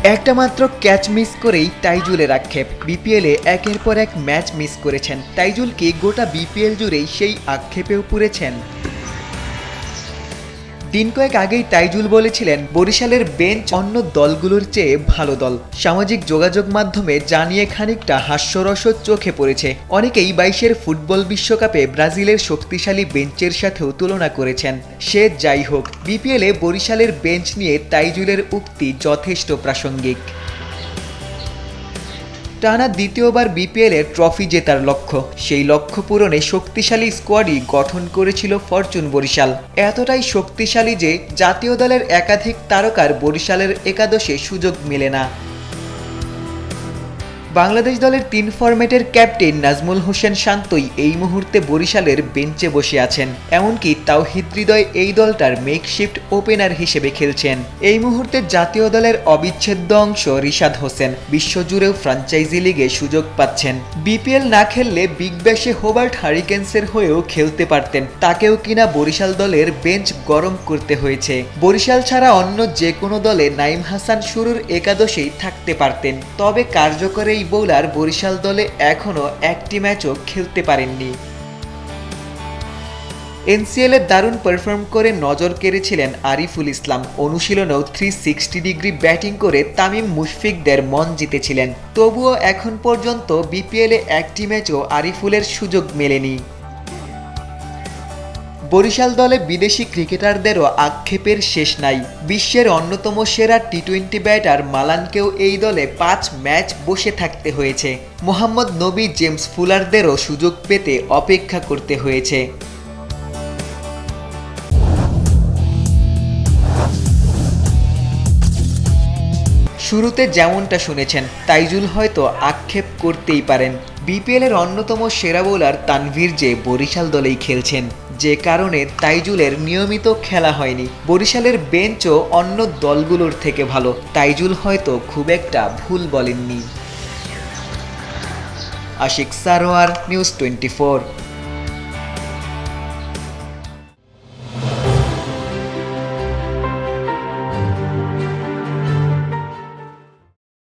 একটা মাত্র catch miss করেই তাইজুলের আক্ষেপ। বিপিএলে একের পর এক ম্যাচ মিস করেছেন তাইজুল, কি গোটা বিপিএল জুড়েই সেই আক্ষেপেও পুড়েছেন। দিন কয়েক আগেই তাইজুল বলেছিলেন বরিশালের বেঞ্চ অন্য দলগুলোর চেয়ে ভালো দল। সামাজিক যোগাযোগ মাধ্যমে জানিয়ে খানিকটা হাস্যরসও চোখে পড়েছে। অনেকেই 22-এর ফুটবল বিশ্বকাপে ব্রাজিলের শক্তিশালী বেঞ্চের সাথেও তুলনা করেছেন। সে যাই হোক, বিপিএলে বরিশালের বেঞ্চ নিয়ে তাইজুলের উক্তি যথেষ্ট প্রাসঙ্গিক। টানা দ্বিতীয়বার বিপিএলের ট্রফি জেতার লক্ষ্য, সেই লক্ষ্য পূরণে শক্তিশালী স্কোয়াডই গঠন করেছিল ফরচুন বরিশাল। এতটাই শক্তিশালী যে জাতীয় দলের একাধিক তারকার বরিশালের একাদশে সুযোগ মেলে না। বাংলাদেশ দলের 3 ফরম্যাটের ক্যাপ্টেন নাজমুল হোসেন শান্তই এই মুহূর্তে বরিশালের বেঞ্চে বসে আছেন। এমনকি তাওহিদ হৃদয় এই দলটার মেকশিফট ওপেনার হিসেবে খেলছেন। এই মুহূর্তে জাতীয় দলের অবিচ্ছেদ্য অংশ রিশাদ হোসেন বিশ্বজুড়েও ফ্র্যাঞ্চাইজি লিগে সুযোগ পাচ্ছেন। বিপিএল না খেললে বিগ ব্যাশে হোবার্ট হারিকেন্সের হয়েও খেলতে পারতেন, তাকেও কিনা বরিশাল দলের বেঞ্চ গরম করতে হয়েছে। বরিশাল ছাড়া অন্য যে কোনো দলে নাইম হাসান শুরুর একাদশেই থাকতে পারতেন, তবে কার্যকর এই বোলার বরিশাল দলে এখনও একটি ম্যাচও খেলতে পারেননি। এনসিএলে দারুণ পারফর্ম করে নজর কেড়েছিলেন আরিফুল ইসলাম। অনুশীলনেও 360 ডিগ্রি ব্যাটিং করে তামিম মুশফিকদের মন জিতেছিলেন। তবুও এখন পর্যন্ত বিপিএলে একটি ম্যাচও আরিফুলের সুযোগ মেলেনি। বরিশাল দলে বিদেশি ক্রিকেটারদেরও আক্ষেপের শেষ নাই। বিশ্বের অন্যতম সেরা টি-20 ব্যাটার মালানকেও এই দলে 5 ম্যাচ বসে থাকতে হয়েছে। মোহাম্মদ নবী, জেমস ফুলারদেরও সুযোগ পেতে অপেক্ষা করতে হয়েছে। শুরুতে যেমনটা শুনেছেন, তাইজুল হয়তো আক্ষেপ করতেই পারেন। বিপিএলের অন্যতম সেরা বোলার তানভীর যে বরিশাল দলেই খেলছেন, যে কারণে তাইজুলের নিয়মিত খেলা হয়নি। বরিশালের বেঞ্চও অন্য দলগুলোর থেকে ভালো, তাইজুল হয়তো খুব একটা ভুল বলেননি। আশিক সারোয়ার, নিউজ 24।